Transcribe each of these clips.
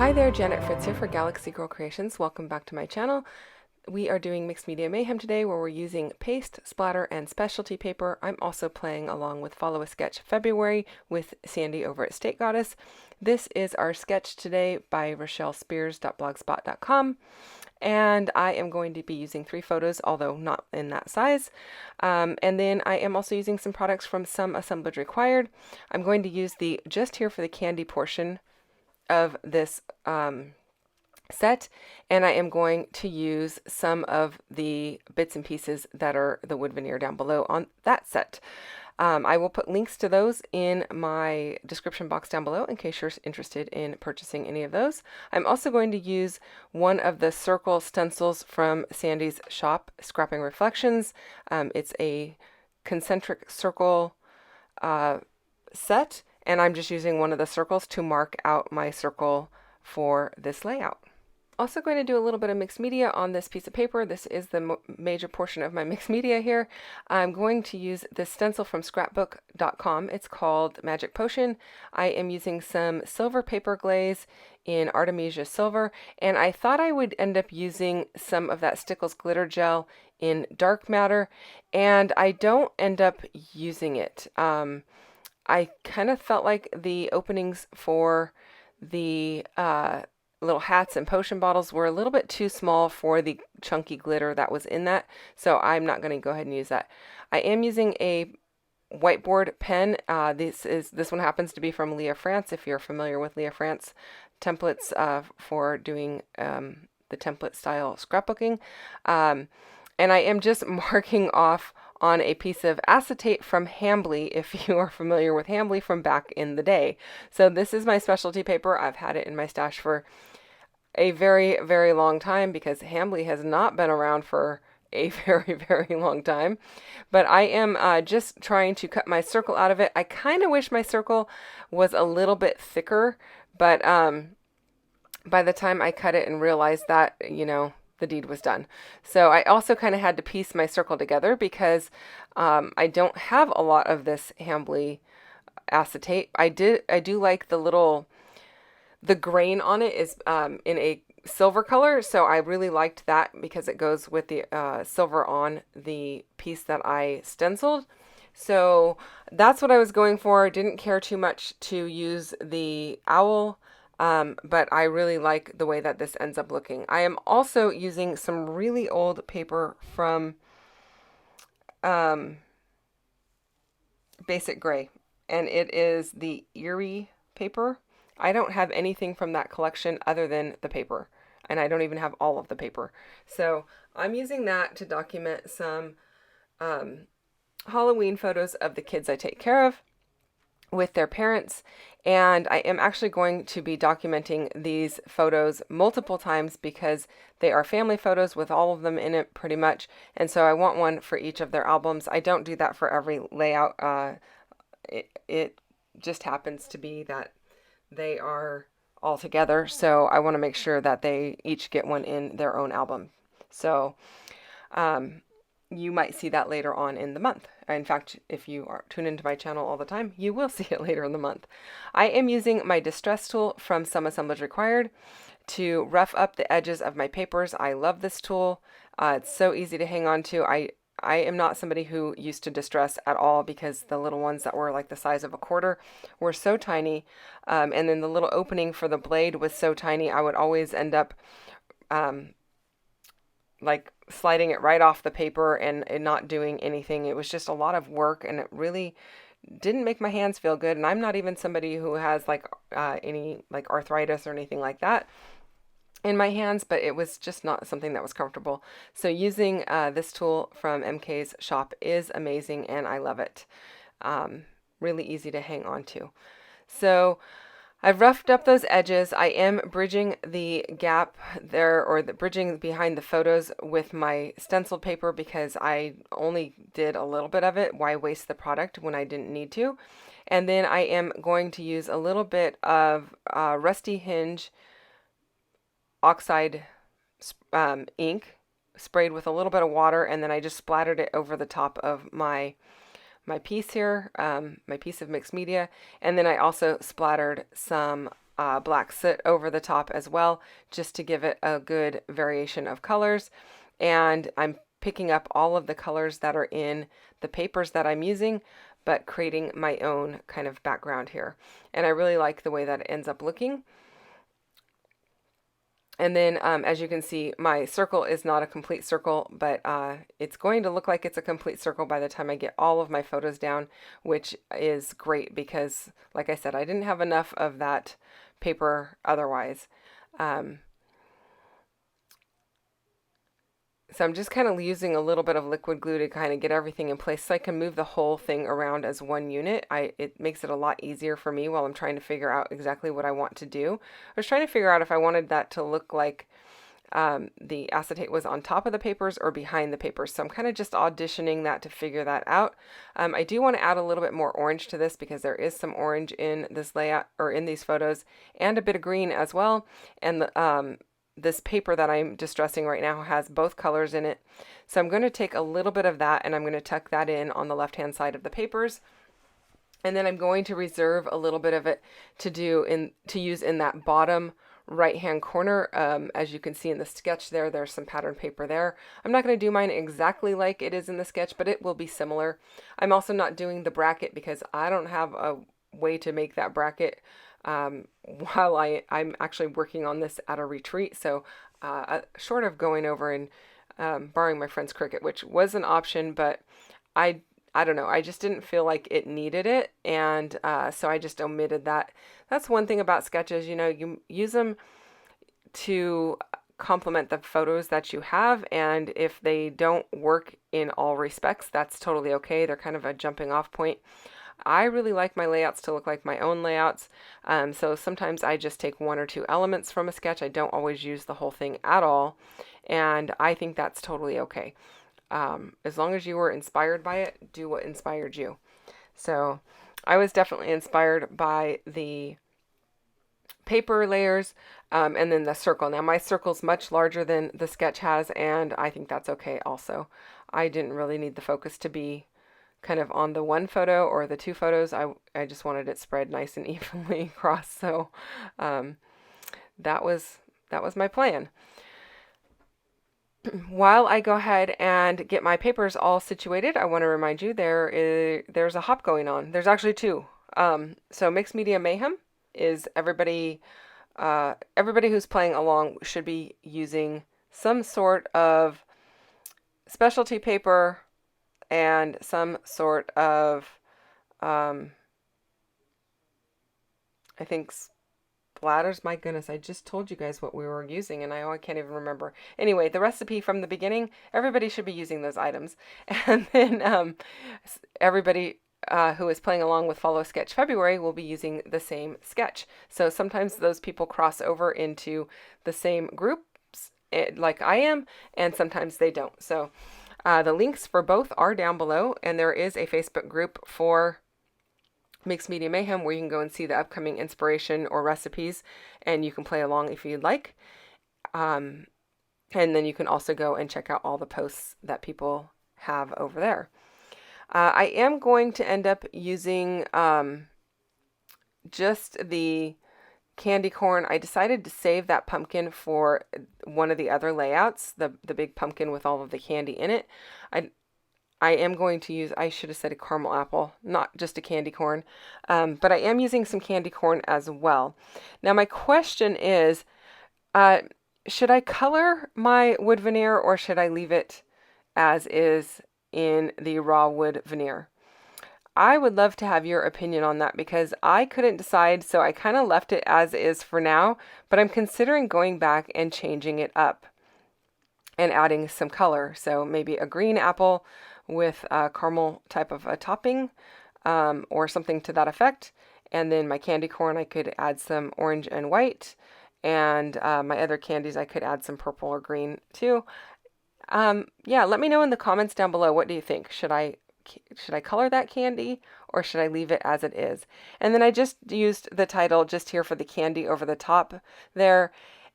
Hi there, Janet Fritz here for Galaxy Girl Creations. Welcome back to my channel. We are doing Mixed Media Mayhem today, where we're using paste, splatter, and specialty paper. I'm also playing along with Follow a Sketch February with Sandy over at State Goddess. This is our sketch today by rochellespears.blogspot.com. And I am going to be using 3 photos, although not in that size. And then I am also using some products from Some Assemblage Required. I'm going to use the Just Here for the Candy portion of this set, and I am going to use some of the bits and pieces that are the wood veneer down below on that set. I will put links to those in my description box down below in case you're interested in purchasing any of those. I'm also going to use one of the circle stencils from Sandy's shop, Scrapping Reflections. It's a concentric circle set, and I'm just using one of the circles to mark out my circle for this layout. Also going to do a little bit of mixed media on this piece of paper. This is the major portion of my mixed media here. I'm going to use this stencil from Scrapbook.com. It's called Magic Potion. I am using some silver paper glaze in Artemisia Silver, and I thought I would end up using some of that Stickles glitter gel in dark matter, and I don't end up using it. I kind of felt like the openings for the little hats and potion bottles were a little bit too small for the chunky glitter that was in that, so I'm not going to go ahead and use that. I am using a whiteboard pen. This one happens to be from Leah France, if you're familiar with Leah France templates for doing the template style scrapbooking. And I am just marking off on a piece of acetate from Hambly, if you are familiar with Hambly from back in the day. So this is my specialty paper. I've had it in my stash for a very, very long time because Hambly has not been around for a very, very long time. But I am just trying to cut my circle out of it. I kind of wish my circle was a little bit thicker, but by the time I cut it and realized that, the deed was done. So I also kind of had to piece my circle together because I don't have a lot of this Hambly acetate. I do like the grain on it is in a silver color, so I really liked that because it goes with the silver on the piece that I stenciled. So that's what I was going for. Didn't care too much to use the owl. But I really like the way that this ends up looking. I am also using some really old paper from Basic Gray, and it is the Erie paper. I don't have anything from that collection other than the paper, and I don't even have all of the paper. So I'm using that to document some Halloween photos of the kids I take care of with their parents, and I am actually going to be documenting these photos multiple times because they are family photos with all of them in it pretty much, and so I want one for each of their albums. I don't do that for every layout. It just happens to be that they are all together, so I want to make sure that they each get one in their own album. So you might see that later on in the month. In fact, if you tune into my channel all the time, you will see it later in the month. I am using my Distress tool from Some Assemblage Required to rough up the edges of my papers. I love this tool. It's so easy to hang on to. I am not somebody who used to distress at all because the little ones that were like the size of a quarter were so tiny. And then the little opening for the blade was so tiny, I would always end up like sliding it right off the paper and not doing anything. It was just a lot of work, and it really didn't make my hands feel good. And I'm not even somebody who has like any like arthritis or anything like that in my hands, but it was just not something that was comfortable. So using this tool from MK's shop is amazing, and I love it. Really easy to hang on to. So I've roughed up those edges. I am bridging the gap there, or the bridging behind the photos with my stenciled paper because I only did a little bit of it. Why waste the product when I didn't need to? And then I am going to use a little bit of Rusty Hinge oxide ink sprayed with a little bit of water, and then I just splattered it over the top of my piece here, my piece of mixed media, and then I also splattered some black soot over the top as well, just to give it a good variation of colors. And I'm picking up all of the colors that are in the papers that I'm using, but creating my own kind of background here. And I really like the way that it ends up looking. And then as you can see, my circle is not a complete circle, but it's going to look like it's a complete circle by the time I get all of my photos down, which is great because, like I said, I didn't have enough of that paper otherwise. So I'm just kind of using a little bit of liquid glue to kind of get everything in place so I can move the whole thing around as one unit. It makes it a lot easier for me while I'm trying to figure out exactly what I want to do. I was trying to figure out if I wanted that to look like the acetate was on top of the papers or behind the papers. So I'm kind of just auditioning that to figure that out. I do want to add a little bit more orange to this because there is some orange in this layout or in these photos, and a bit of green as well. And the this paper that I'm distressing right now has both colors in it. So I'm going to take a little bit of that and I'm going to tuck that in on the left hand side of the papers. And then I'm going to reserve a little bit of it to use in that bottom right hand corner. As you can see in the sketch there's some pattern paper there. I'm not going to do mine exactly like it is in the sketch, but it will be similar. I'm also not doing the bracket because I don't have a way to make that bracket while I'm actually working on this at a retreat. So short of going over and borrowing my friend's Cricut, which was an option, but I don't know, I just didn't feel like it needed it, and so I just omitted that. That's one thing about sketches, you know, you use them to complement the photos that you have, and if they don't work in all respects, that's totally okay. They're kind of a jumping off point. I really like my layouts to look like my own layouts, so sometimes I just take one or two elements from a sketch. I don't always use the whole thing at all, and I think that's totally okay. As long as you were inspired by it, do what inspired you. So I was definitely inspired by the paper layers and then the circle. Now my circle's much larger than the sketch has, and I think that's okay also. I didn't really need the focus to be kind of on the one photo or the two photos. I just wanted it spread nice and evenly across. So that was my plan. While I go ahead and get my papers all situated, I want to remind you there's a hop going on. There's actually two. So Mixed Media Mayhem is everybody who's playing along should be using some sort of specialty paper and some sort of, I think splatters. My goodness, I just told you guys what we were using and I can't even remember. Anyway, the recipe from the beginning, everybody should be using those items. And then everybody who is playing along with Follow Sketch February will be using the same sketch. So sometimes those people cross over into the same groups like I am, and sometimes they don't. So the links for both are down below, and there is a Facebook group for Mixed Media Mayhem where you can go and see the upcoming inspiration or recipes, and you can play along if you'd like. And then you can also go and check out all the posts that people have over there. I am going to end up using just the candy corn. I decided to save that pumpkin for one of the other layouts, the big pumpkin with all of the candy in it. I am going to use, I should have said a caramel apple, not just a candy corn, but I am using some candy corn as well. Now my question is, should I color my wood veneer or should I leave it as is in the raw wood veneer? I would love to have your opinion on that because I couldn't decide, so I kind of left it as is for now, but I'm considering going back and changing it up and adding some color. So maybe a green apple with a caramel type of a topping or something to that effect. And then my candy corn, I could add some orange and white, and my other candies, I could add some purple or green too. Yeah, let me know in the comments down below. What do you think? Should I color that candy or should I leave it as it is? And then I just used the title just here for the candy over the top there.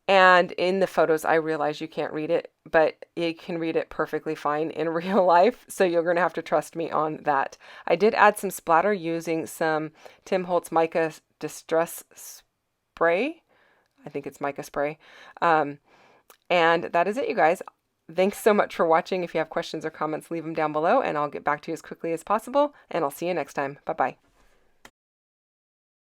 And in the photos, I realize you can't read it, but you can read it perfectly fine in real life. So you're going to have to trust me on that. I did add some splatter using some Tim Holtz Mica Distress spray. I think it's mica spray. And that is it, you guys. Thanks so much for watching. If you have questions or comments, leave them down below, and I'll get back to you as quickly as possible, and I'll see you next time. Bye-bye.